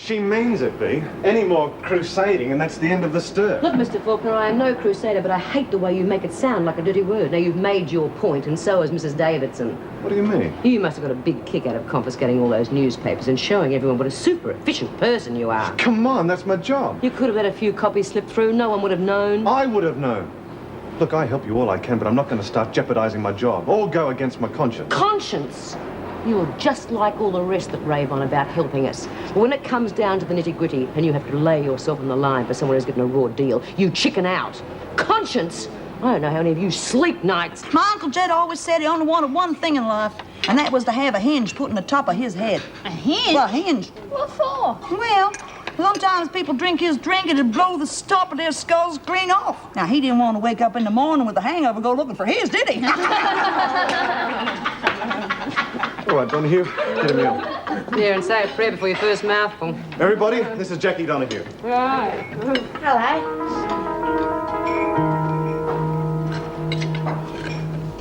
She means it, Bea. Any more crusading and that's the end of the stir. Look, Mr. Faulkner, I am no crusader, but I hate the way you make it sound like a dirty word. Now, you've made your point, and so has Mrs. Davidson. What do you mean? You must have got a big kick out of confiscating all those newspapers and showing everyone what a super efficient person you are. Come on, that's my job. You could have let a few copies slip through. No one would have known. I would have known. Look, I help you all I can, but I'm not going to start jeopardizing my job or go against my conscience. Conscience? You're just like all the rest that rave on about helping us. But when it comes down to the nitty-gritty and you have to lay yourself on the line for someone who's getting a raw deal, you chicken out. Conscience? I don't know how any of you sleep nights. My Uncle Jed always said he only wanted one thing in life, and that was to have a hinge put in the top of his head. A hinge? Well, a hinge. What for? Well, sometimes people drink his drink and it'd blow the top of their skulls clean off. Now, he didn't want to wake up in the morning with a hangover and go looking for his, did he? All right, Donahue, get him in. Yeah, and say a prayer before your first mouthful. Everybody, this is Jackie Donahue. Right. Hello.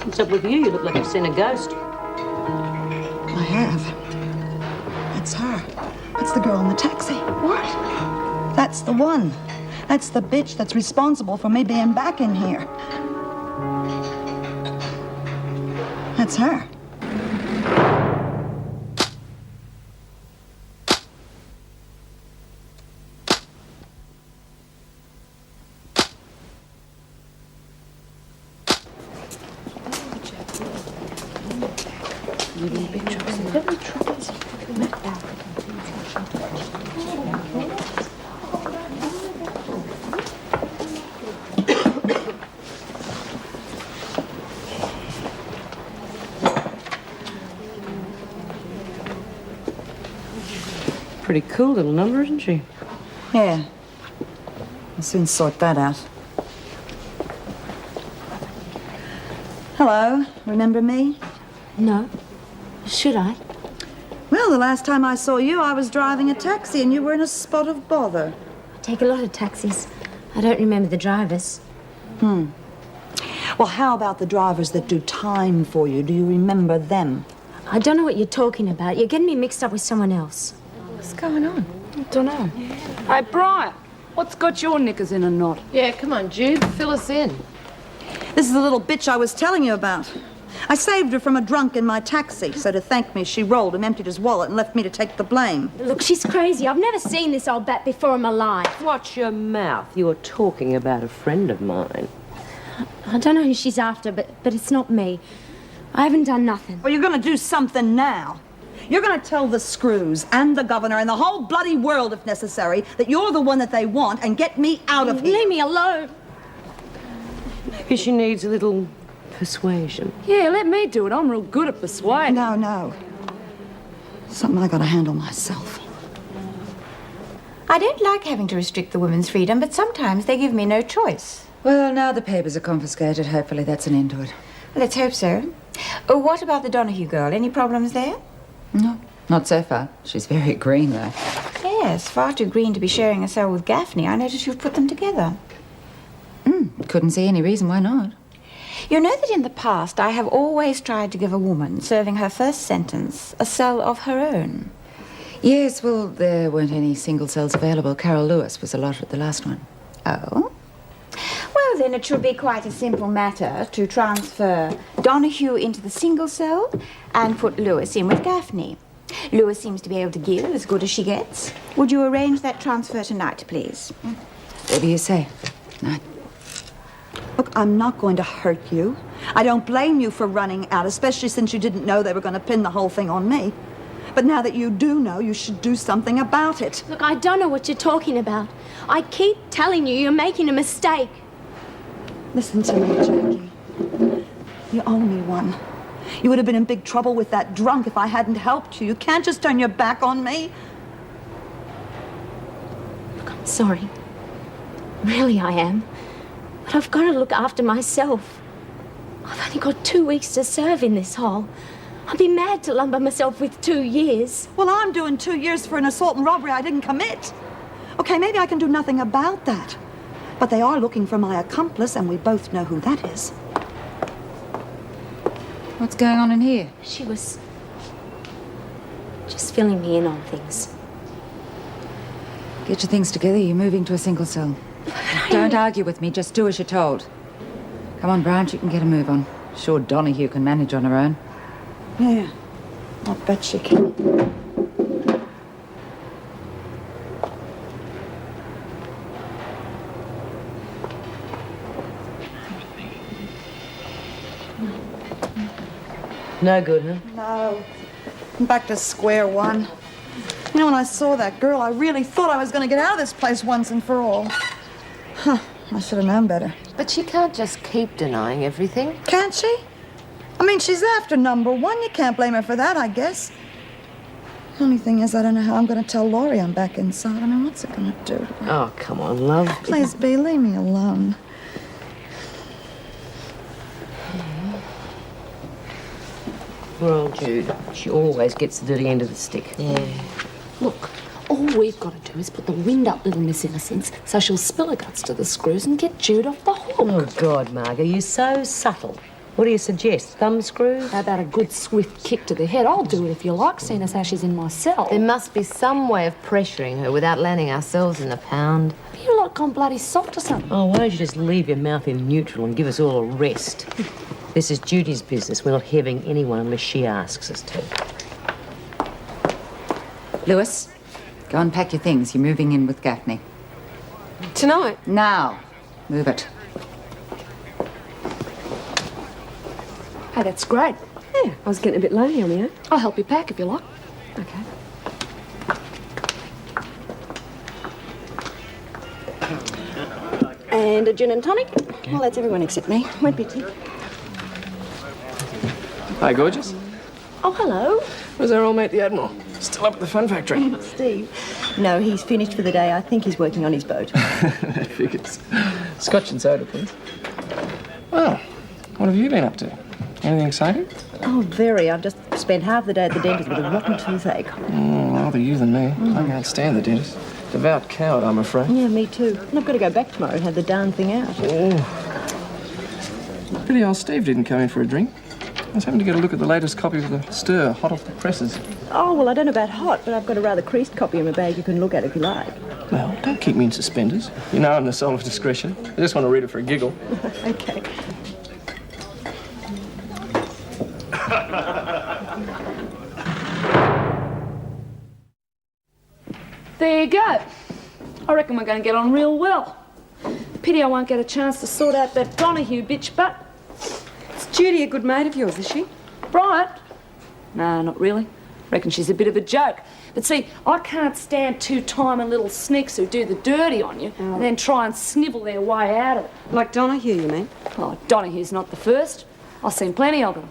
What's up with you? You look like you've seen a ghost. I have. That's her. That's the girl in the taxi. What? That's the one. That's the bitch that's responsible for me being back in here. That's her. Pretty cool little number, isn't she? Yeah. I'll soon sort that out. Hello. Remember me? No. Should I? Well, the last time I saw you, I was driving a taxi and you were in a spot of bother. I take a lot of taxis. I don't remember the drivers. Well, how about the drivers that do time for you? Do you remember them? I don't know what you're talking about. You're getting me mixed up with someone else. What's going on? I don't know. Hey, Brian, what's got your knickers in a knot? Yeah, come on, Jude. Fill us in. This is the little bitch I was telling you about. I saved her from a drunk in my taxi, so to thank me, she rolled him, emptied his wallet, and left me to take the blame. Look, she's crazy. I've never seen this old bat before in my life. Watch your mouth. You're talking about a friend of mine. I don't know who she's after, but it's not me. I haven't done nothing. Well, you're going to do something now. You're going to tell the screws and the governor and the whole bloody world, if necessary, that you're the one that they want and get me out of here. Leave me alone. Maybe she needs a little persuasion. Yeah, let me do it. I'm real good at persuading. No. Something I got to handle myself. I don't like having to restrict the women's freedom, but sometimes they give me no choice. Well, now the papers are confiscated. Hopefully that's an end to it. Let's hope so. Oh, what about the Donahue girl? Any problems there? No, not so far. She's very green, though. Yes, far too green to be sharing a cell with Gaffney. I noticed you've put them together. Couldn't see any reason why not. You know that in the past I have always tried to give a woman serving her first sentence a cell of her own. Yes, well, there weren't any single cells available. Carol Lewis was allotted the last one. Oh? Well, then it should be quite a simple matter to transfer Donahue into the single cell and put Lewis in with Gaffney. Lewis seems to be able to give as good as she gets. Would you arrange that transfer tonight, please? Whatever you say. Night. Look, I'm not going to hurt you. I don't blame you for running out, especially since you didn't know they were going to pin the whole thing on me. But now that you do know, you should do something about it. Look, I don't know what you're talking about. I keep telling you you're making a mistake. Listen to me, Jackie. You owe me one. You would have been in big trouble with that drunk if I hadn't helped you. You can't just turn your back on me. Look, I'm sorry. Really, I am. But I've got to look after myself. I've only got 2 weeks to serve in this hole. I'd be mad to lumber myself with 2 years. Well, I'm doing 2 years for an assault and robbery I didn't commit. Okay, maybe I can do nothing about that. But they are looking for my accomplice, and we both know who that is. What's going on in here? She was just filling me in on things. Get your things together. You're moving to a single cell. Don't argue with me. Just do as you're told. Come on, Branch. You can get a move on. Sure, Donahue can manage on her own. Yeah, I bet she can. No good, huh? No. I'm back to square one. You know, when I saw that girl, I really thought I was going to get out of this place once and for all. Huh. I should have known better. But she can't just keep denying everything. Can't she? I mean, she's after number one. You can't blame her for that, I guess. The only thing is, I don't know how I'm going to tell Laurie I'm back inside. I mean, what's it going to do? Oh, come on, love. Please, Bea, leave me alone. Well, Jude, she always gets the dirty end of the stick. Yeah. Look, all we've got to do is put the wind up little Miss Innocence so she'll spill her guts to the screws and get Jude off the hook. Oh, God, Margot, you're so subtle. What do you suggest? Thumb screws? How about a good swift kick to the head? I'll do it if you like, seeing as how she's in my cell. There must be some way of pressuring her without landing ourselves in a pound. You lot gone bloody soft or something. Oh, why don't you just leave your mouth in neutral and give us all a rest? This is Judy's business. We're not having anyone unless she asks us to. Lewis, go and pack your things. You're moving in with Gaffney. Tonight? Now. Move it. Hey, that's great. Yeah, I was getting a bit lonely on my own. I'll help you pack if you like. Okay. And a gin and tonic? Well, that's everyone except me. Won't be tea. Hi, gorgeous. Oh, hello. Where's our old mate, the Admiral? Still up at the fun factory. Steve. No, he's finished for the day. I think he's working on his boat. That figures. Scotch and soda, please. Well, what have you been up to? Anything exciting? Oh, very. I've just spent half the day at the dentist with a rotten toothache. Rather you than me. I can't stand the dentist. Devout coward, I'm afraid. Yeah, me too. And I've got to go back tomorrow and have the darn thing out. Pity old Steve didn't come in for a drink. I was having to get a look at the latest copy of the Stir, hot off the presses. Oh, well, I don't know about hot, but I've got a rather creased copy in my bag you can look at if you like. Well, don't keep me in suspenders. You know I'm the soul of discretion. I just want to read it for a giggle. Okay. There you go. I reckon we're going to get on real well. Pity I won't get a chance to sort out that Donahue bitch butt. Is Judy a good mate of yours, is she? Bryant? No, not really. Reckon she's a bit of a joke. But see, I can't stand two-timing little sneaks who do the dirty on you and then try and snivel their way out of it. Like Donahue, you mean? Oh, Donahue's not the first. I've seen plenty of them.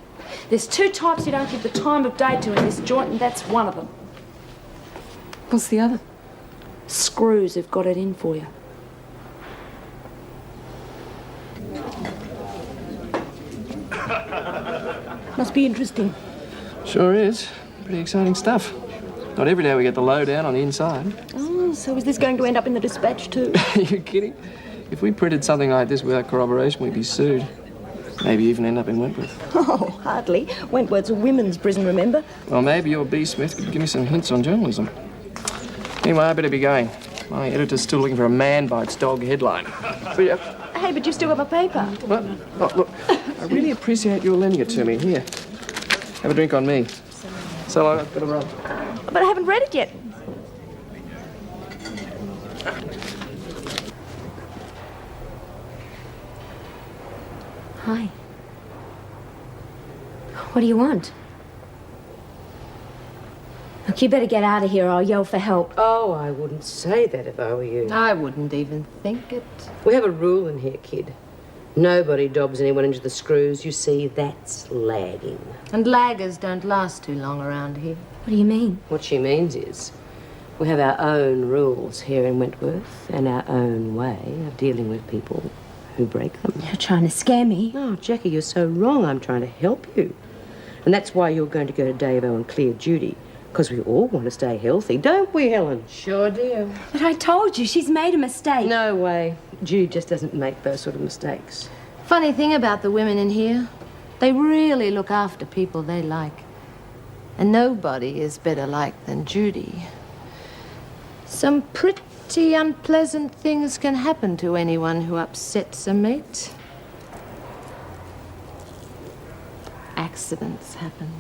There's two types you don't give the time of day to in this joint, and that's one of them. What's the other? Screws who've got it in for you. Must be interesting. Sure is. Pretty exciting stuff. Not every day we get the lowdown on the inside. Oh, so is this going to end up in the dispatch too? Are you kidding? If we printed something like this without corroboration, we'd be sued. Maybe even end up in Wentworth. Oh, hardly. Wentworth's a women's prison, remember? Well, maybe your B. Smith could give me some hints on journalism. Anyway, I better be going. My editor's still looking for a man bites dog headline. See ya. Hey, but you've still got my paper. What? Oh, look, I really appreciate your lending it to me. Here, have a drink on me. So long, I've got to run. But I haven't read it yet. Hi. What do you want? Look, you better get out of here or I'll yell for help. Oh, I wouldn't say that if I were you. I wouldn't even think it. We have a rule in here, kid. Nobody dobs anyone into the screws. You see, that's lagging. And laggers don't last too long around here. What do you mean? What she means is we have our own rules here in Wentworth and our own way of dealing with people who break them. You're trying to scare me. No, Jackie, you're so wrong. I'm trying to help you. And that's why you're going to go to Davo and clear Judy. Because we all want to stay healthy, don't we, Helen? Sure do. But I told you, she's made a mistake. No way. Judy just doesn't make those sort of mistakes. Funny thing about the women in here, they really look after people they like. And nobody is better liked than Judy. So Some pretty unpleasant things can happen to anyone who upsets a mate. Accidents happen.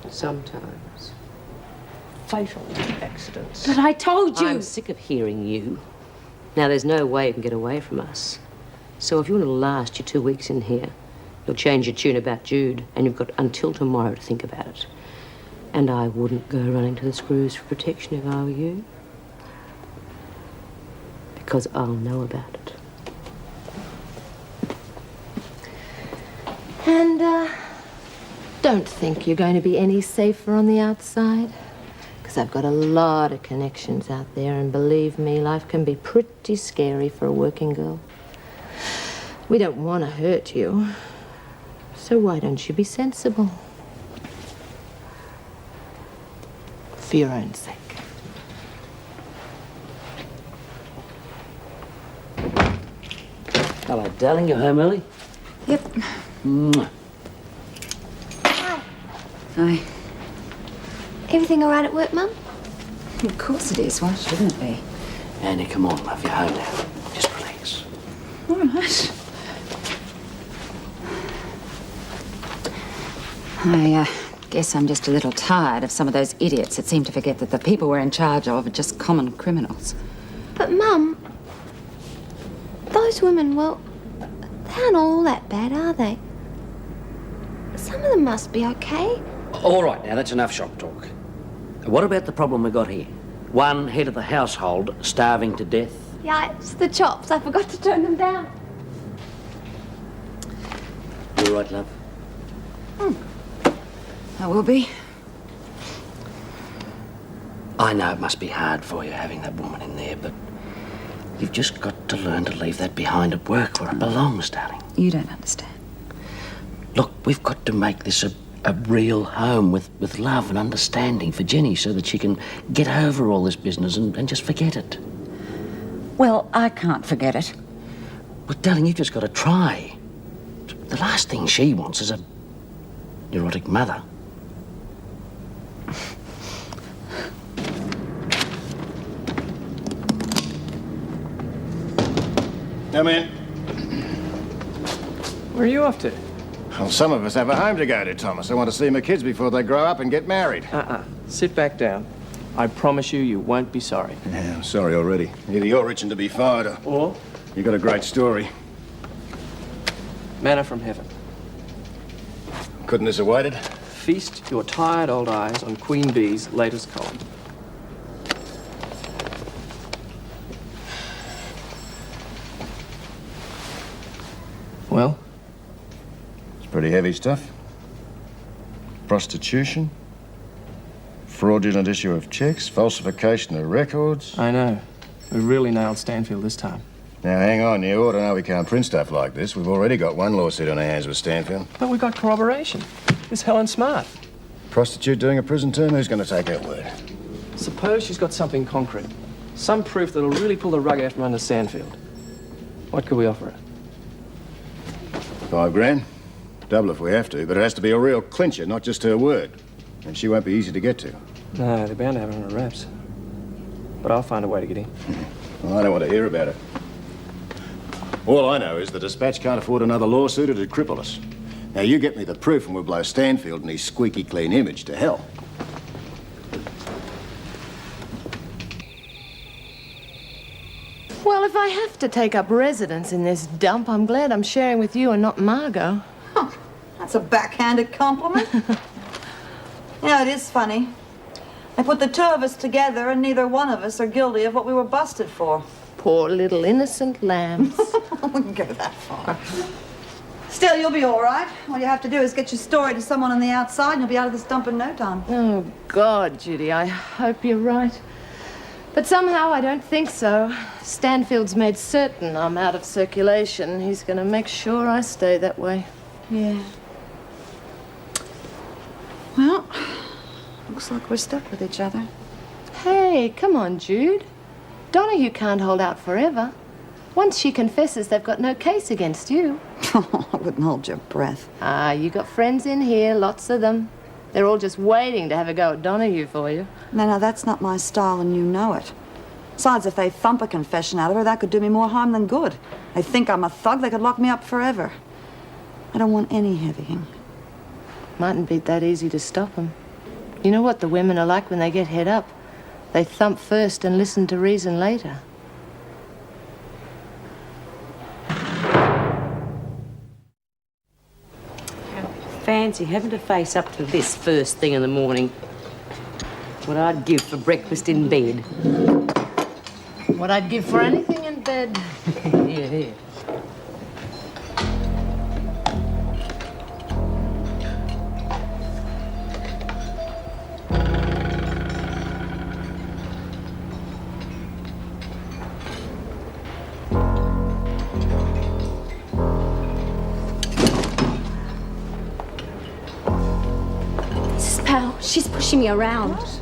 Sometimes. Fatal accidents. But I told you. I'm sick of hearing you. Now, there's no way you can get away from us. So if you want to last your 2 weeks in here, you'll change your tune about Jude, and you've got until tomorrow to think about it. And I wouldn't go running to the screws for protection if I were you. Because I'll know about it. And, don't think you're going to be any safer on the outside. Because I've got a lot of connections out there, and believe me, life can be pretty scary for a working girl. We don't want to hurt you. So why don't you be sensible? For your own sake. Hello, darling. You home early? Yep. Mwah. Aye. Everything all right at work, Mum? Of course it is. Why shouldn't it be? Annie, come on, love. You're home now. Just relax. All right. I guess I'm just a little tired of some of those idiots that seem to forget that the people we're in charge of are just common criminals. But, Mum, those women, well, they aren't all that bad, are they? Some of them must be okay. All right, now, that's enough shop talk. What about the problem we got here? One head of the household starving to death. Yeah, it's the chops. I forgot to turn them down. You all right, love? I will be. I know it must be hard for you having that woman in there, but you've just got to learn to leave that behind at work where it belongs, darling. You don't understand. Look, we've got to make this a real home with love and understanding for Jenny so that she can get over all this business and just forget it. Well, I can't forget it. But, darling, you've just got to try. The last thing she wants is a neurotic mother. Come in. Where are you off to? Well, some of us have a home to go to, Thomas. I want to see my kids before they grow up and get married. Sit back down. I promise you won't be sorry. Yeah, I'm sorry already. Either you're itching to be fired Or? You got a great story. Manna from heaven. Couldn't this have waited? Feast your tired old eyes on Queen Bee's latest column. Well? It's pretty heavy stuff. Prostitution, fraudulent issue of checks, falsification of records. I know. We really nailed Stanfield this time. Now, hang on. You ought to know we can't print stuff like this. We've already got one lawsuit on our hands with Stanfield. But we got corroboration. This Helen Smart. Prostitute doing a prison term? Who's going to take her word? Suppose she's got something concrete. Some proof that'll really pull the rug out from under Stanfield. What could we offer her? $5 grand. Double if we have to, but it has to be a real clincher, not just her word. And she won't be easy to get to. No, they're bound to have her on her wraps. But I'll find a way to get in. Well, I don't want to hear about it. All I know is the Dispatch can't afford another lawsuit. It'd cripple us. Now, you get me the proof and we'll blow Stanfield and his squeaky clean image to hell. Well, if I have to take up residence in this dump, I'm glad I'm sharing with you and not Margot. Huh, that's a backhanded compliment. You know, it is funny. I put the two of us together and neither one of us are guilty of what we were busted for. Poor little innocent lambs. I wouldn't go that far. Still, you'll be all right. All you have to do is get your story to someone on the outside and you'll be out of this dump in no time. Oh, God, Judy, I hope you're right. But somehow I don't think so. Stanfield's made certain I'm out of circulation. He's going to make sure I stay that way. Yeah. Well, looks like we're stuck with each other. Hey, come on, Jude. Donahue can't hold out forever. Once she confesses, they've got no case against you. Oh, I wouldn't hold your breath. You got friends in here, lots of them. They're all just waiting to have a go at Donahue for you. Now, that's not my style and you know it. Besides, if they thump a confession out of her, that could do me more harm than good. They think I'm a thug, they could lock me up forever. I don't want any heavying. Mightn't be that easy to stop them. You know what the women are like when they get head up? They thump first and listen to reason later. Fancy having to face up to this first thing in the morning. What I'd give for breakfast in bed. What I'd give for anything in bed. Yeah. Mrs. Powell, she's pushing me around. What?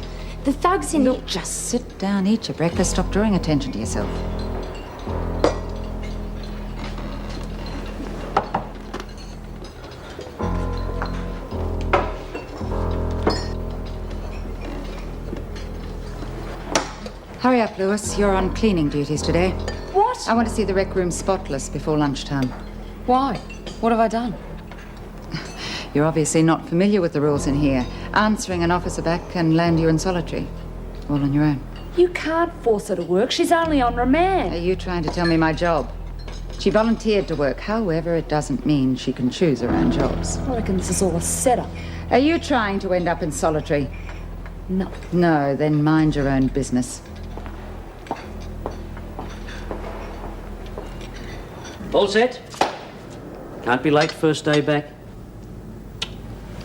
The thugs in Look, just sit down, eat your breakfast, stop drawing attention to yourself. Hurry up, Lewis. You're on cleaning duties today. What? I want to see the rec room spotless before lunchtime. Why? What have I done? You're obviously not familiar with the rules in here. Answering an officer back can land you in solitary. All on your own. You can't force her to work. She's only on remand. Are you trying to tell me my job? She volunteered to work. However, it doesn't mean she can choose her own jobs. I reckon this is all a setup. Are you trying to end up in solitary? No. No, then mind your own business. All set? Can't be late first day back.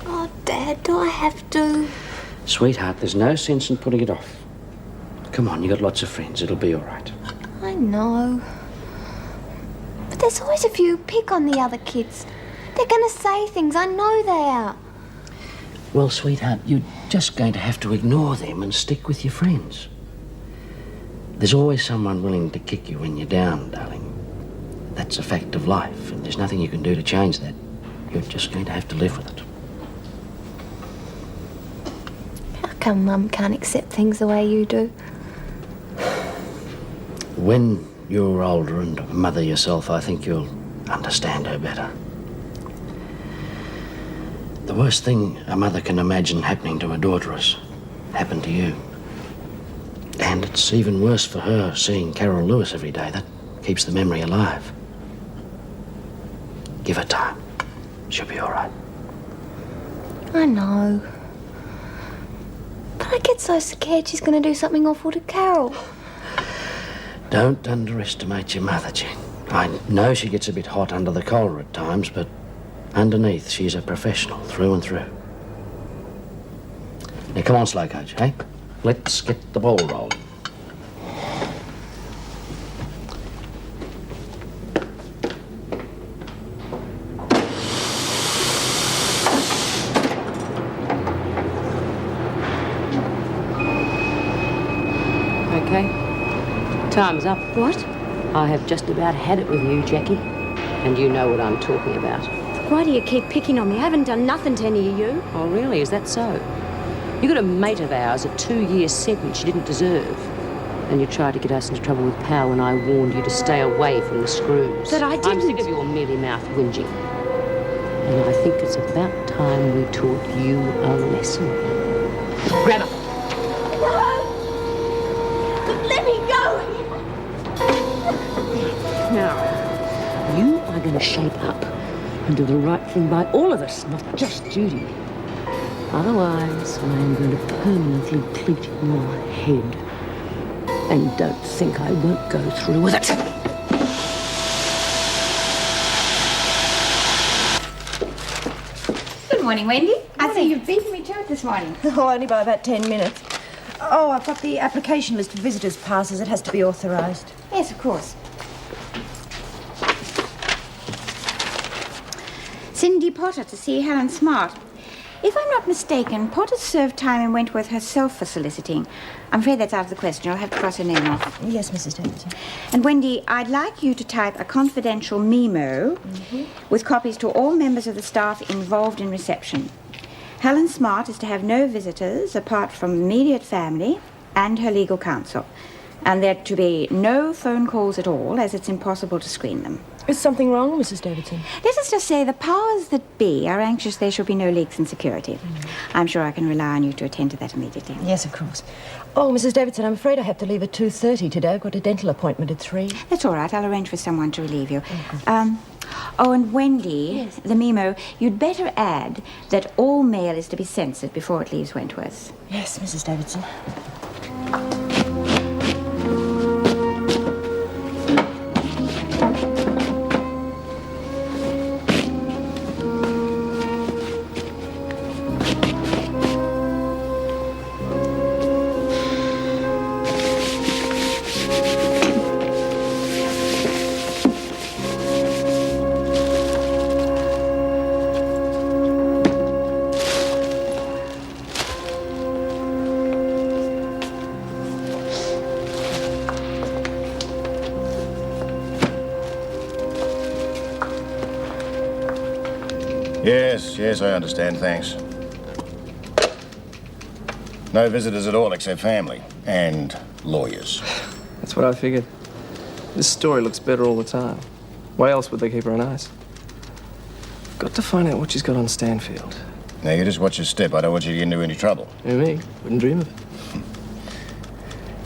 Oh, Dad, do I have to? Sweetheart, there's no sense in putting it off. Come on, you got lots of friends. It'll be all right. I know. But there's always a few pick on the other kids. They're going to say things. I know they are. Well, sweetheart, you're just going to have to ignore them and stick with your friends. There's always someone willing to kick you when you're down, darling. That's a fact of life, and there's nothing you can do to change that. You're just going to have to live with it. How come Mum can't accept things the way you do? When you're older and a mother yourself, I think you'll understand her better. The worst thing a mother can imagine happening to a daughter has happened to you. And it's even worse for her seeing Carol Lewis every day. That keeps the memory alive. Give her time. She'll be all right. I know. But I get so scared she's going to do something awful to Carol. Don't underestimate your mother, Jen. I know she gets a bit hot under the collar at times, but underneath, she's a professional through and through. Now, come on, slow coach, eh? Let's get the ball rolling. Okay. Time's up. What? I have just about had it with you, Jackie. And you know what I'm talking about. Why do you keep picking on me? I haven't done nothing to any of you. Oh, really? Is that so? You got a mate of ours, a 2-year sentence you didn't deserve. And you tried to get us into trouble with Pal when I warned you to stay away from the screws. But I didn't. I'm sick of your mealy-mouthed whinging. And I think it's about time we taught you a lesson. Grab her. Let me go! Now, you are going to shape up and do the right thing by all of us, not just Judy. Otherwise, I am going to permanently cleat your head. And don't think I won't go through with it. Good morning, Wendy. I see you've beaten me to it this morning. Oh, only by about 10 minutes. Oh, I've got the application list of visitors' passes. It has to be authorised. Yes, of course. Cindy Potter to see Helen Smart. If I'm not mistaken, Potter served time in Wentworth herself for soliciting. I'm afraid that's out of the question. I'll have to cross her name off. Yes, Mrs. Davidson. And Wendy, I'd like you to type a confidential memo with copies to all members of the staff involved in reception. Helen Smart is to have no visitors apart from immediate family and her legal counsel. And there to be no phone calls at all, as it's impossible to screen them. Is something wrong, Mrs. Davidson? Let us just say the powers that be are anxious there shall be no leaks in security. I'm sure I can rely on you to attend to that immediately. Yes, of course. Oh, Mrs. Davidson, I'm afraid I have to leave at 2:30 today. I've got a dental appointment at 3. That's all right. I'll arrange for someone to relieve you. Oh, and Wendy, the Memo, you'd better add that all mail is to be censored before it leaves Wentworth. Yes, Mrs. Davidson. Yes, I understand, thanks. No visitors at all except family and lawyers. That's what I figured. This story looks better all the time. Why else would they keep her on ice? Got to find out what she's got on Stanfield. Now, you just watch your step. I don't want you to get into any trouble. Who, me? Wouldn't dream of it.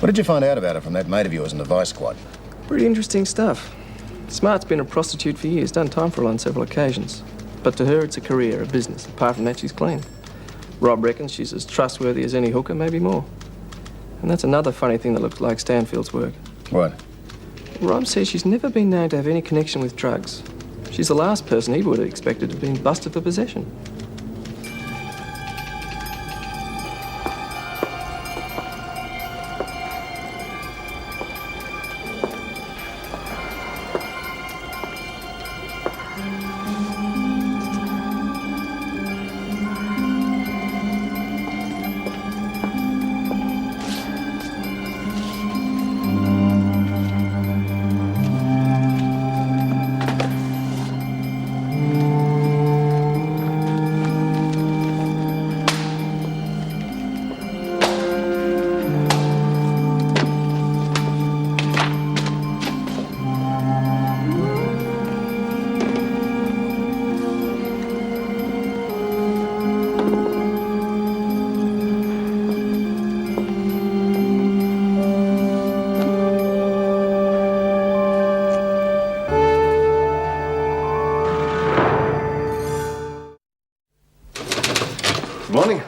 What did you find out about her from that mate of yours in the Vice Squad? Pretty interesting stuff. Smart's been a prostitute for years, done time for her on several occasions. But to her, it's a career, a business. Apart from that, she's clean. Rob reckons she's as trustworthy as any hooker, maybe more. And that's another funny thing that looks like Stanfield's work. What? Rob says she's never been known to have any connection with drugs. She's the last person he would have expected to have been busted for possession. Morning.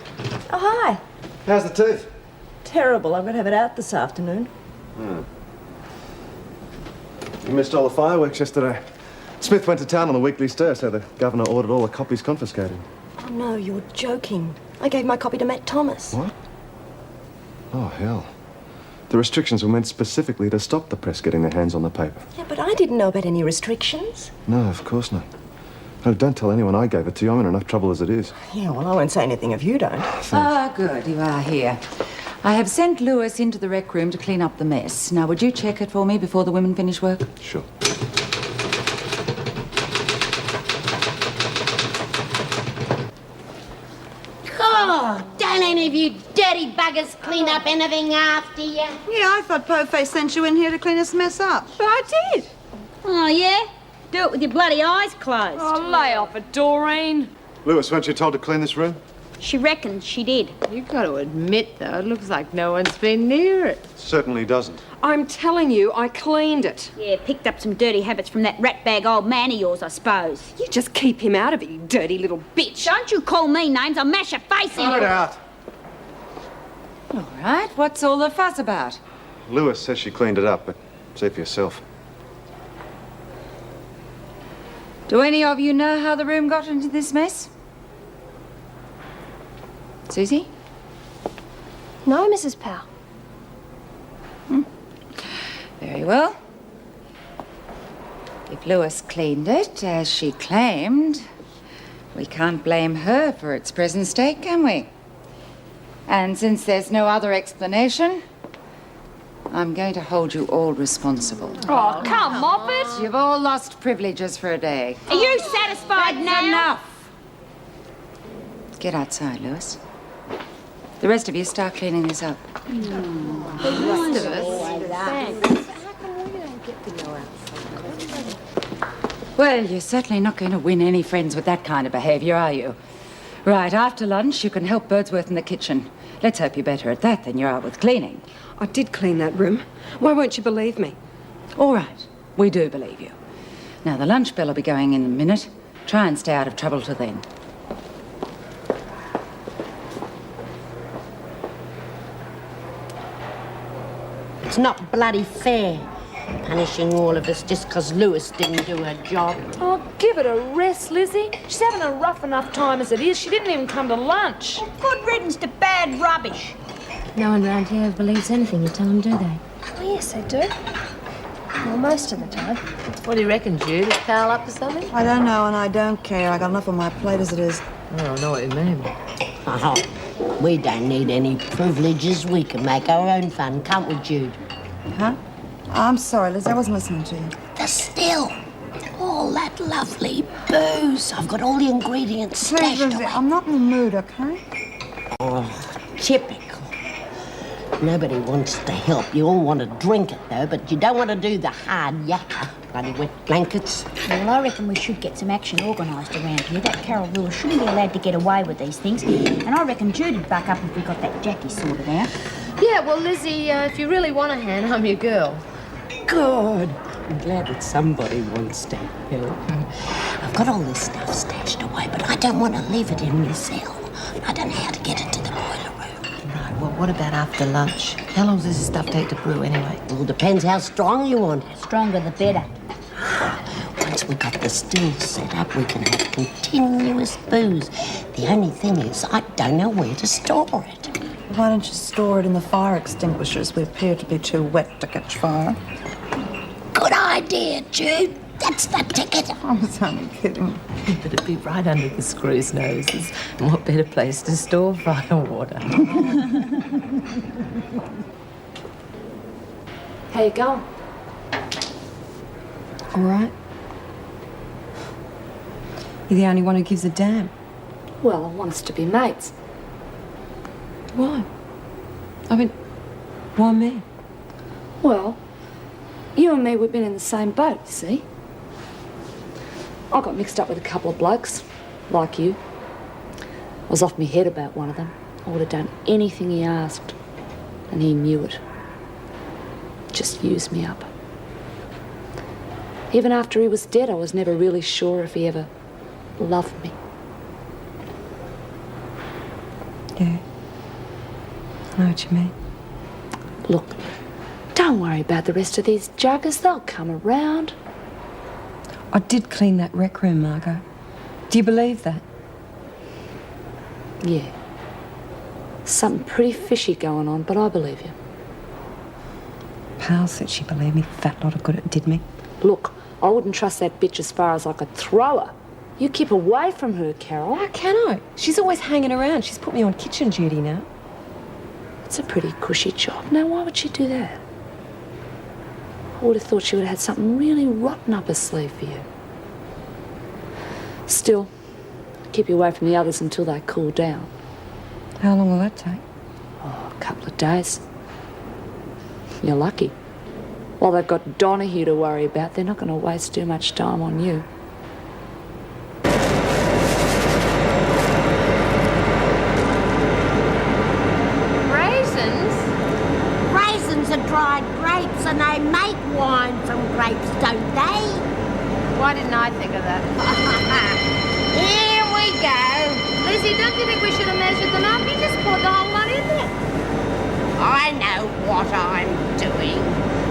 Oh, hi. How's the tooth? Terrible. I'm going to have it out this afternoon. You missed all the fireworks yesterday. Smith went to town on the Weekly Stir, so the governor ordered all the copies confiscated. Oh, no, you're joking. I gave my copy to Matt Thomas. What? Oh, hell. The restrictions were meant specifically to stop the press getting their hands on the paper. Yeah, but I didn't know about any restrictions. No, of course not. No, don't tell anyone I gave it to you. I'm in enough trouble as it is. Yeah, well, I won't say anything if you don't. Ah, good. You are here. I have sent Lewis into the rec room to clean up the mess. Now, would you check it for me before the women finish work? Sure. Oh, don't any of you dirty buggers clean up anything after you? Yeah, I thought Po-Face sent you in here to clean this mess up. I did. Oh, yeah? Do it with your bloody eyes closed. Oh, lay off it, Doreen. Lewis, weren't you told to clean this room? She reckons she did. You've got to admit, though, it looks like no one's been near it. Certainly doesn't. I'm telling you, I cleaned it. Yeah, picked up some dirty habits from that ratbag old man of yours, I suppose. You just keep him out of it, you dirty little bitch. Don't you call me names, I'll mash your face in. Cut it out. All right. What's all the fuss about? Lewis says she cleaned it up, but see for yourself. Do any of you know how the room got into this mess? Susie? No, Mrs. Powell. Very well. If Lewis cleaned it, as she claimed, we can't blame her for its present state, can we? And since there's no other explanation, I'm going to hold you all responsible. Oh, come off it. You've all lost privileges for a day. Are you satisfied now? Enough. Get outside, The rest of you start cleaning this up. The rest of us? Well, you're certainly not going to win any friends with that kind of behaviour, are you? Right, after lunch, you can help Birdsworth in the kitchen. Let's hope you're better at that than you are with cleaning. I did clean that room. Why won't you believe me? All right, we do believe you. Now, the lunch bell will be going in a minute. Try and stay out of trouble till then. It's not bloody fair, punishing all of us just 'cause Lewis didn't do her job. Oh, give it a rest, Lizzie. She's having a rough enough time as it is. She didn't even come to lunch. Good riddance to bad rubbish. No one round here believes anything you tell them, do they? Oh, yes, they do. Well, most of the time. What do you reckon, Jude? Is Carl up to something? I don't know, and I don't care. I got enough on my plate as it is. Oh, I know what you mean. Oh, we don't need any privileges. We can make our own fun, can't we, Jude? Huh? I'm sorry, Liz. I wasn't listening to you. The still. All that lovely booze. I've got all the ingredients Please, stashed Lizzie, away. I'm not in the mood, okay? Oh, typical. Nobody wants to help. You all want to drink it, though, but you don't want to do the hard yakka. Bloody wet blankets. Well, I reckon we should get some action organised around here. That Carol Lewis shouldn't be allowed to get away with these things. And I reckon Judy'd buck up if we got that Jackie sorted out. Yeah, well, Lizzie, if you really want a hand, I'm your girl. Good. I'm glad that somebody wants to help. I've got all this stuff stashed away, but I don't want to leave it in my cell. I don't know how to get it to the boiler room. Right, well, what about after lunch? How long does this stuff take to brew anyway? Well, depends how strong you want it. Stronger the better. Once we got the still set up, we can have continuous booze. The only thing is, I don't know where to store it. Why don't you store it in the fire extinguishers? We appear to be too wet to catch fire. Good idea, Jude. That's the ticket. I was only kidding. But it'd be right under the screw's noses. And what better place to store firewater? How you going? All right. You're the only one who gives a damn. Well, I want us to be mates. Why? I mean, why me? Well, you and me, we've been in the same boat, you see. I got mixed up with a couple of blokes, like you. I was off my head about one of them. I would have done anything he asked, and he knew it. Just used me up. Even after he was dead, I was never really sure if he ever loved me. Yeah. I know what you mean. Look, don't worry about the rest of these juggers. They'll come around. I did clean that rec room, Margot. Do you believe that? Yeah. Something pretty fishy going on, but I believe you. Pal said she believed me. Fat lot of good it did me. Look, I wouldn't trust that bitch as far as I could throw her. You keep away from her, Carol. How can I? She's always hanging around. She's put me on kitchen duty now. It's a pretty cushy job. Now, why would she do that? I would have thought she would have had something really rotten up her sleeve for you. Still, keep you away from the others until they cool down. How long will that take? Oh, a couple of days. You're lucky. While they've got Donahue to worry about, they're not going to waste too much time on you. Raisins? Raisins are dried grapes, and they make wine from grapes, don't they? Why didn't I think of that? Here we go. Lizzie, don't you think we should have measured them up? You just poured the whole lot in there. I know what I'm doing.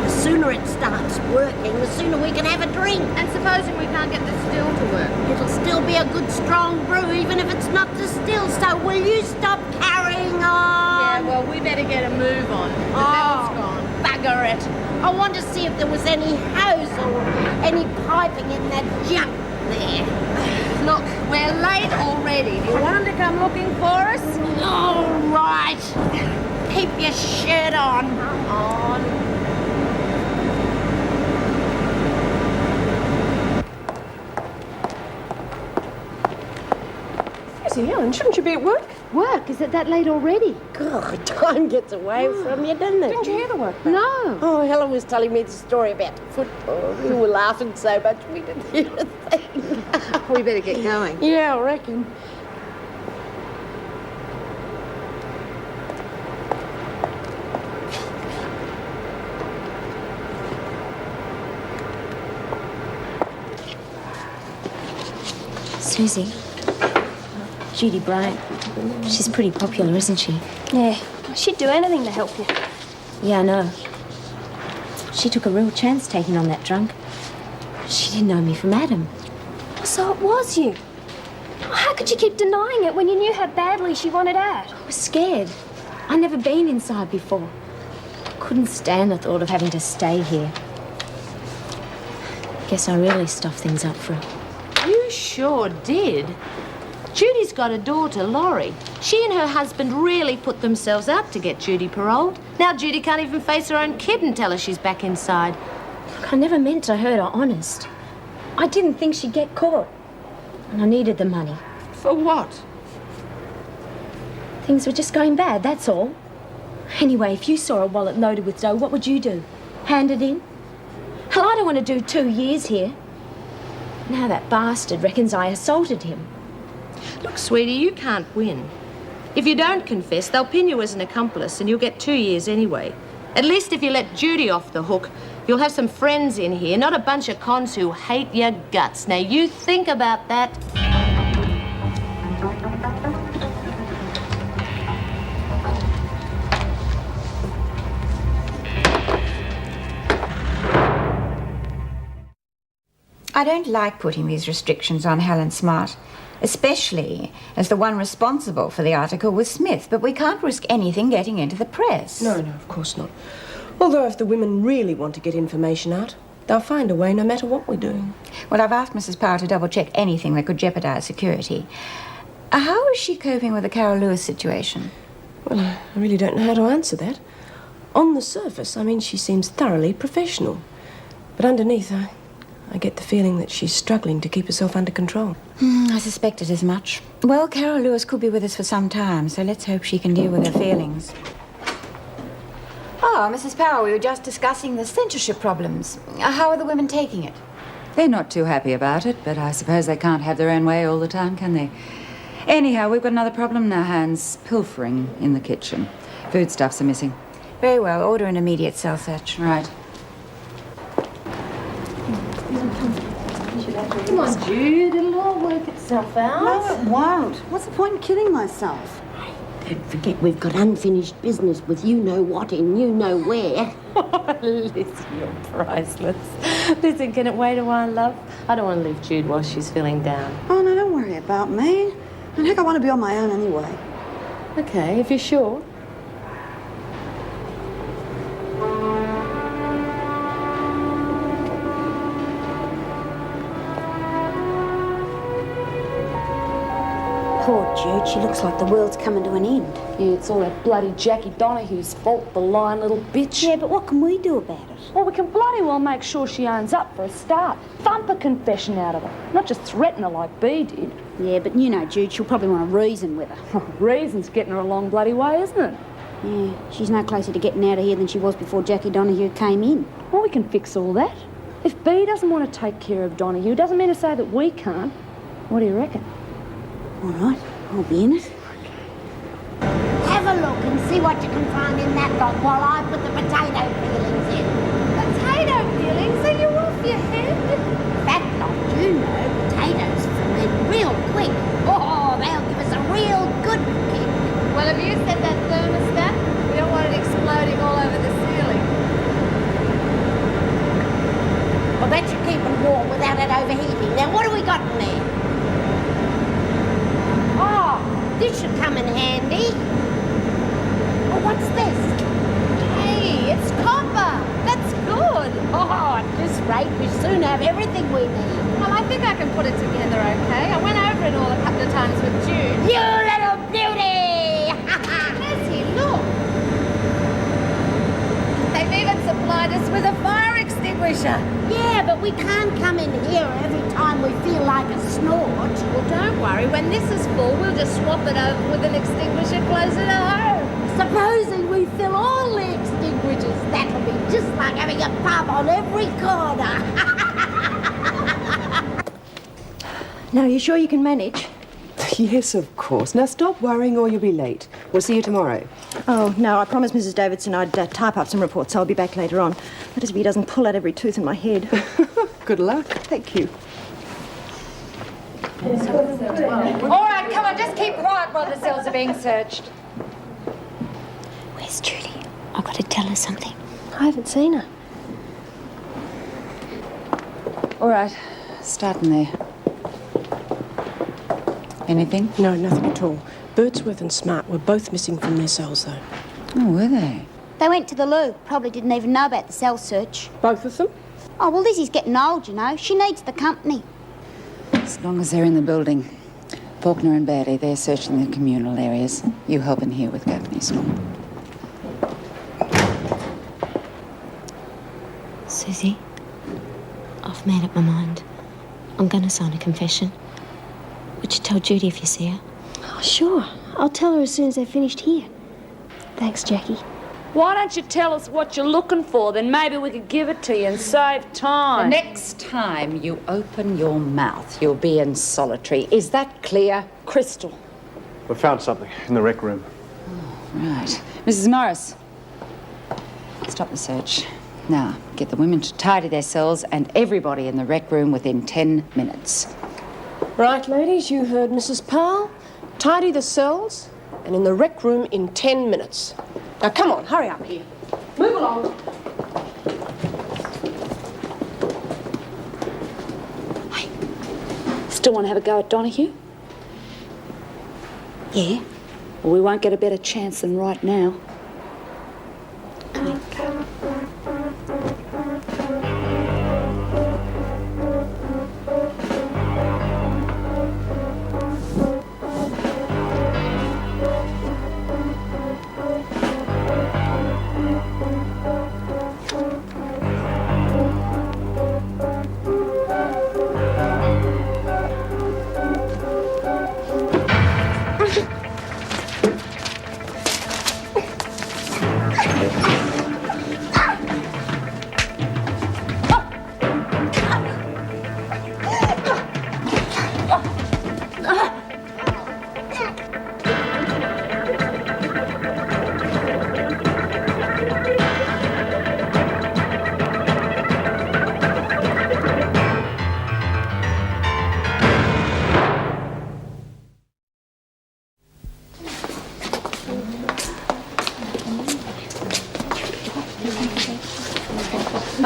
The sooner it starts working, the sooner we can have a drink. And supposing we can't get the still to work? It'll still be a good strong brew, even if it's not distilled. So will you stop carrying on? Yeah, well, we better get a move on. The Oh, bell's gone. bugger it. I want to see if there was any hose or any piping in that junk there. Look, we're late already. Do you want them to come looking for us? All right. Keep your shirt on. Come on. Lucy, Ellen, shouldn't you be at work? Work? Is it that late already? God, time gets away from you, doesn't it? Didn't you hear the work? No. Oh, Helen was telling me the story about football. We were laughing so much we didn't hear a thing. We better get going. Yeah, I reckon. Susie. Judy Bryant. She's pretty popular, isn't she? Yeah, she'd do anything to help you. Yeah, I know. She took a real chance taking on that drunk. She didn't know me from Adam. So it was you. How could you keep denying it when you knew how badly she wanted out? I was scared. I'd never been inside before. I couldn't stand the thought of having to stay here. Guess I really stuffed things up for her. You sure did. Judy's got a daughter, Laurie. She and her husband really put themselves out to get Judy paroled. Now Judy can't even face her own kid and tell her she's back inside. Look, I never meant to hurt her, honest. I didn't think she'd get caught. And I needed the money. For what? Things were just going bad, that's all. Anyway, if you saw a wallet loaded with dough, what would you do? Hand it in? Hell, I don't want to do 2 years here. Now that bastard reckons I assaulted him. Look, sweetie, you can't win. If you don't confess, they'll pin you as an accomplice and you'll get 2 years anyway. At least if you let Judy off the hook, you'll have some friends in here, not a bunch of cons who hate your guts. Now, you think about that. I don't like putting these restrictions on Helen Smart, especially as the one responsible for the article was Smith, but we can't risk anything getting into the press. No, of course not. Although if the women really want to get information out, they'll find a way no matter what we do. Well, I've asked Mrs. Power to double-check anything that could jeopardise security. How is she coping with the Carol Lewis situation? Well, I really don't know how to answer that. On the surface, I mean, she seems thoroughly professional. But underneath, I get the feeling that she's struggling to keep herself under control. I suspected as much. Well, Carol Lewis could be with us for some time, so let's hope she can deal with her feelings. Oh, Mrs. Power, we were just discussing the censorship problems. How are the women taking it? They're not too happy about it, but I suppose they can't have their own way all the time, can they? Anyhow, we've got another problem in our hands. Pilfering in the kitchen. Foodstuffs are missing. Very well. Order an immediate cell search. Right. Come on, Jude. It'll all work itself out. No, it won't. What's the point in kidding myself? Don't forget we've got unfinished business with you-know-what in you-know-where. Listen, you're priceless. Listen, can it wait a while, love? I don't want to leave Jude while she's feeling down. Oh, no, don't worry about me. And heck, I want to be on my own anyway. Okay, if you're sure. Poor Jude, she looks like the world's coming to an end. Yeah, it's all that bloody Jackie Donahue's fault, the lying little bitch. Yeah, but what can we do about it? Well, we can bloody well make sure she owns up for a start. Thump a confession out of her, not just threaten her like Bea did. Yeah, but you know, Jude, she'll probably want to reason with her. Reason's getting her a long bloody way, isn't it? Yeah, she's no closer to getting out of here than she was before Jackie Donahue came in. Well, we can fix all that. If Bea doesn't want to take care of Donahue, doesn't mean to say that we can't. What do you reckon? All right, I'll be in it. Have a look and see what you can find in that lot while I put the potato peelings in. Potato peelings? Are you off your head? That lot, you know, potatoes ferment real quick. Oh, they'll give us a real good kick. Well, have you set that thermostat? We don't want it exploding all over the ceiling. Well, that should keep it warm without it overheating. Now, what have we got in there? Oh, this should come in handy. Oh, what's this? Hey, it's copper. That's good. Oh, at this rate, we soon have everything we need. Well, I think I can put it together okay. I went over it all a couple of times with Jude. You little beauty! Bessie, look. They've even supplied us with a fire extinguisher. extinguisher. Yeah, but we can't come in here every time we feel like a snort. Well, don't worry. When this is full, we'll just swap it over with an extinguisher closer to home. Supposing we fill all the extinguishers, that'll be just like having a pub on every corner. Now, you sure you can manage? Yes, of course. Now stop worrying or you'll be late. We'll see you tomorrow. Oh, no, I promised Mrs. Davidson I'd type up some reports, so I'll be back later on. That is if he doesn't pull out every tooth in my head. Good luck. Thank you. All right, come on, just keep quiet while the cells are being searched. Where's Judy? I've got to tell her something. I haven't seen her. All right, starting there. Anything? No, nothing at all. Birdsworth and Smart were both missing from their cells, though. Oh, were they? They went to the loo. Probably didn't even know about the cell search. Both of them? Oh, well, Lizzie's getting old, you know. She needs the company. As long as they're in the building. Faulkner and Bailey, they're searching the communal areas. You help in here with Gaffney's. Susie, I've made up my mind. I'm going to sign a confession. Would you tell Judy if you see her? Oh, sure. I'll tell her as soon as they've finished here. Thanks, Jackie. Why don't you tell us what you're looking for? Then maybe we could give it to you and save time. The next time you open your mouth, you'll be in solitary. Is that clear? Crystal. We found something in the rec room. Right. Mrs. Morris, stop the search. Now, get the women to tidy their cells and everybody in the rec room within 10 minutes. Right, ladies, you heard Mrs. Powell. Tidy the cells and in the rec room in 10 minutes. Now, come on, hurry up here. Move along. Hey, still want to have a go at Donahue? Yeah? Well, we won't get a better chance than right now.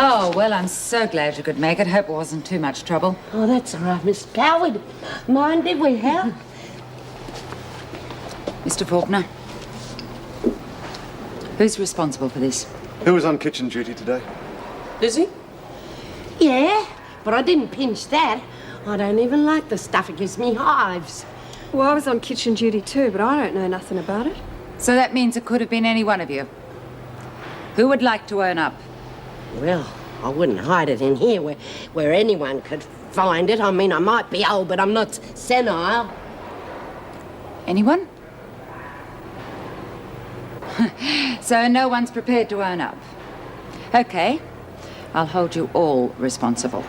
Oh, well, I'm so glad you could make it. Hope it wasn't too much trouble. Oh, that's all right, Miss Powell. We mind, did we, help? Mr. Faulkner, who's responsible for this? Who was on kitchen duty today? Lizzie? Yeah, but I didn't pinch that. I don't even like the stuff. It gives me hives. Well, I was on kitchen duty too, but I don't know nothing about it. So that means it could have been any one of you. Who would like to own up? Well, I wouldn't hide it in here where anyone could find it. I mean, I might be old, but I'm not senile. Anyone? So no one's prepared to own up. Okay, I'll hold you all responsible.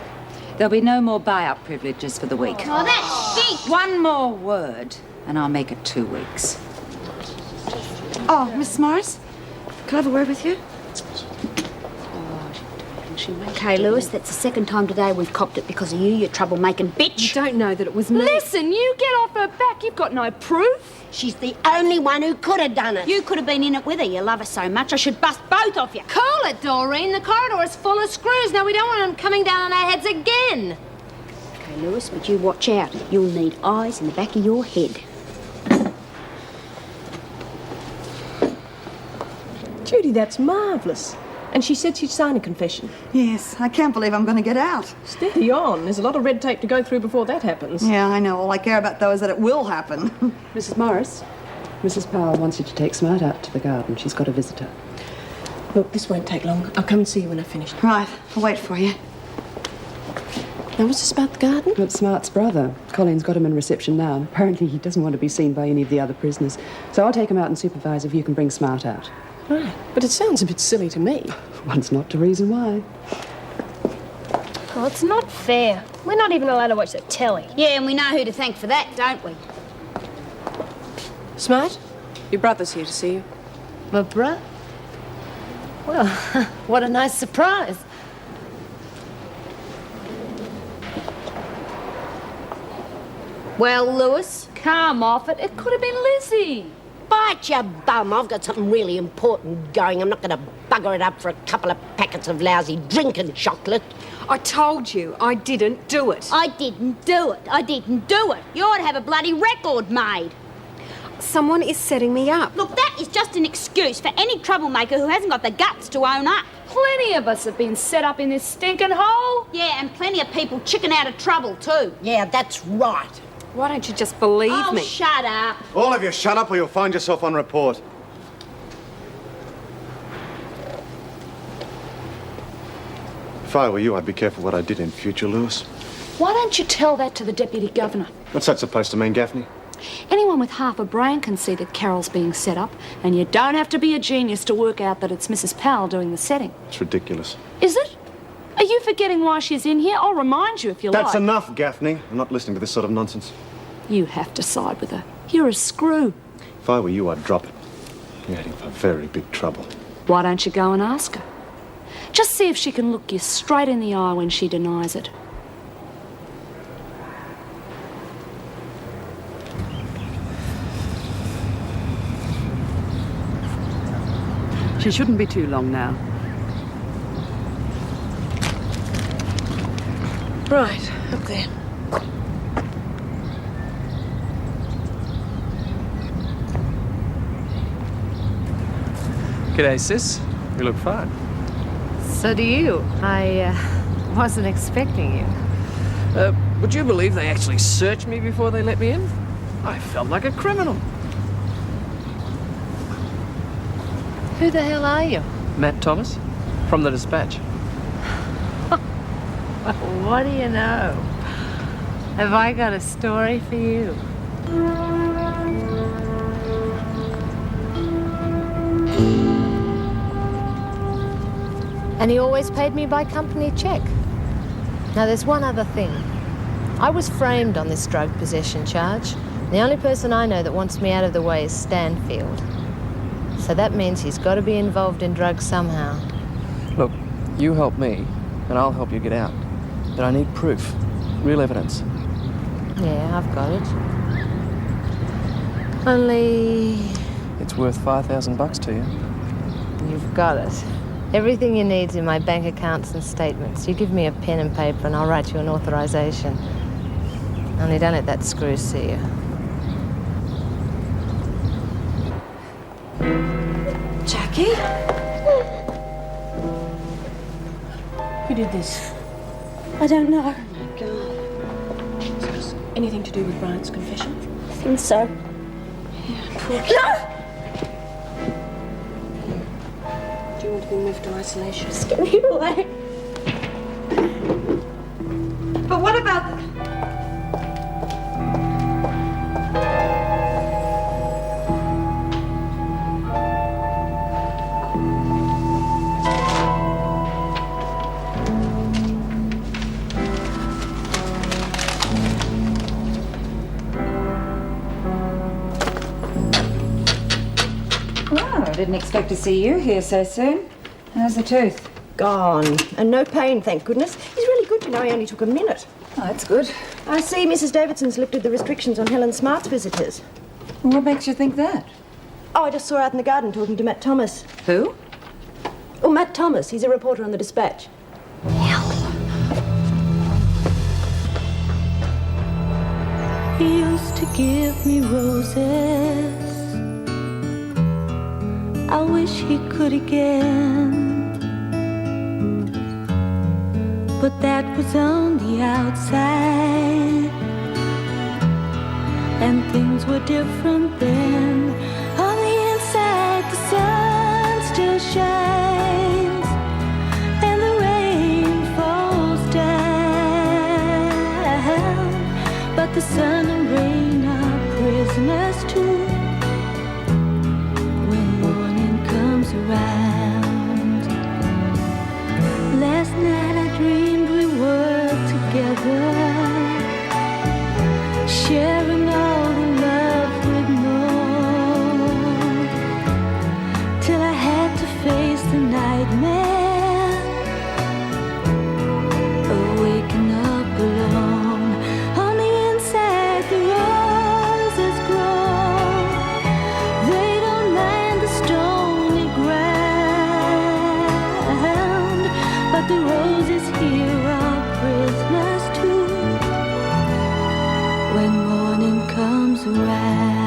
There'll be no more buy-up privileges for the week. Oh, that's big. One more word, and I'll make it 2 weeks. Oh, Miss Morris, can I have a word with you? Okay, Lewis, that's the second time today we've copped it because of you, you troublemaking bitch. You don't know that it was me. Listen, you get off her back. You've got no proof. She's the only one who could have done it. You could have been in it with her. You love her so much, I should bust both of you. Cool it, Doreen. The corridor is full of screws. Now, we don't want them coming down on our heads again. Okay, Lewis, but you watch out. You'll need eyes in the back of your head. Judy, that's marvellous. And she said she'd sign a confession. Yes, I can't believe I'm going to get out. Steady on. There's a lot of red tape to go through before that happens. Yeah, I know. All I care about, though, is that it will happen. Mrs. Morris, Mrs. Powell wants you to take Smart out to the garden. She's got a visitor. Look, this won't take long. I'll come and see you when I've finished. Right, I'll wait for you. Now, what's this about the garden? It's Smart's brother. Colin's got him in reception now. Apparently he doesn't want to be seen by any of the other prisoners. So I'll take him out and supervise if you can bring Smart out. Right, but it sounds a bit silly to me. One's not to reason why. Oh, it's not fair. We're not even allowed to watch the telly. Yeah, and we know who to thank for that, don't we? Smart, your brother's here to see you. My brother? Well, what a nice surprise. Well, Lewis? Come off it. It could have been Lizzie. Bite your bum. I've got something really important going. I'm not going to bugger it up for a couple of packets of lousy drinking chocolate. I told you I didn't do it. I didn't do it. I didn't do it. You ought to have a bloody record made. Someone is setting me up. Look, that is just an excuse for any troublemaker who hasn't got the guts to own up. Plenty of us have been set up in this stinking hole. Yeah, and plenty of people chicken out of trouble too. Yeah, that's right. Why don't you just believe Oh, me? shut up. All of you, shut up or you'll find yourself on report. If I were you, I'd be careful what I did in future, Lewis. Why don't you tell that to the Deputy Governor? What's that supposed to mean, Gaffney? Anyone with half a brain can see that Carol's being set up, and you don't have to be a genius to work out that it's Mrs. Powell doing the setting. It's ridiculous. Is it? Are you forgetting why she's in here? I'll remind you if you like. That's enough, Gaffney. I'm not listening to this sort of nonsense. You have to side with her. You're a screw. If I were you, I'd drop it. You're heading for very big trouble. Why don't you go and ask her? Just see if she can look you straight in the eye when she denies it. She shouldn't be too long now. Right, up there. G'day, sis. You look fine. So do you. I wasn't expecting you. Would you believe they actually searched me before they let me in? I felt like a criminal. Who the hell are you? Matt Thomas, from the Dispatch. What do you know? Have I got a story for you? And he always paid me by company check. Now, there's one other thing. I was framed on this drug possession charge. The only person I know that wants me out of the way is Stanfield. So that means he's got to be involved in drugs somehow. Look, you help me, and I'll help you get out. But I need proof. Real evidence. Yeah, I've got it. Only... It's worth $5,000 to you. You've got it. Everything you need's in my bank accounts and statements. You give me a pen and paper and I'll write you an authorization. Only don't let that screw see you. Jackie? Who did this? I don't know. Anything to do with Bryant's confession? I think so. Poor kid. No! Do you want to be moved to isolation? Just get me away. But what about the... Well, I didn't expect to see you here so soon. How's the tooth? Gone. And no pain, thank goodness. He's really good, you know. He only took a minute. Oh, that's good. I see Mrs. Davidson's lifted the restrictions on Helen Smart's visitors. What makes you think that? Oh, I just saw her out in the garden talking to Matt Thomas. Who? Oh, Matt Thomas. He's a reporter on the Dispatch. He used to give me roses. I wish he could again. But that was on the outside, and things were different then. On the inside, the sun still shines. man, waking up alone. On the inside, the roses grow. They don't mind the stony ground, but the roses here are prisoners too. When morning comes around.